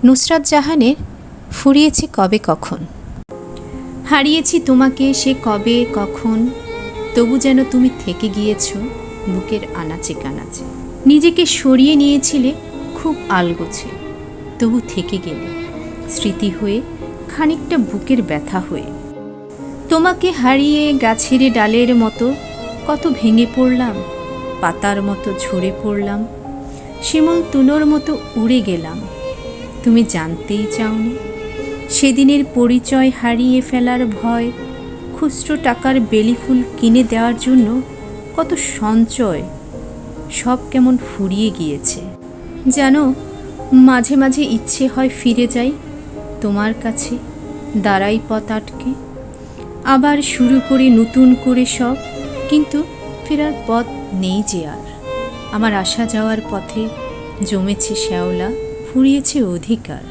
নুসরাত জাহানের ফুরিয়েছে কবে কখন। হারিয়েছি তোমাকে সে কবে কখন, তবু যেন তুমি থেকে গিয়েছ বুকের আনাচে কানাচে। নিজেকে সরিয়ে নিয়েছিলে খুব আলগোছে, তবু থেকে গেলে স্মৃতি হয়ে, খানিকটা বুকের ব্যথা হয়ে। তোমাকে হারিয়ে গাছের ডালের মতো কত ভেঙে পড়লাম, পাতার মতো ঝরে পড়লাম, শিমুল তুলোর মতো উড়ে গেলাম। তুমি জানতেই চাওনি সেদিনের পরিচয় হারিয়ে ফেলার ভয়, খুচরো টাকার বেলি ফুল কিনে দেওয়ার জন্য কত সঞ্চয়, সব কেমন ফুরিয়ে গিয়েছে। জানো, মাঝে মাঝে ইচ্ছে হয় ফিরে যাই তোমার কাছে, দাঁড়াই পথ আটকে, আবার শুরু করে নতুন করে সব, কিন্তু ফেরার পথ নেই যে আর। আমার আসা যাওয়ার পথে জমেছে শ্যাওলা, ফুরিয়েছে অধিকার।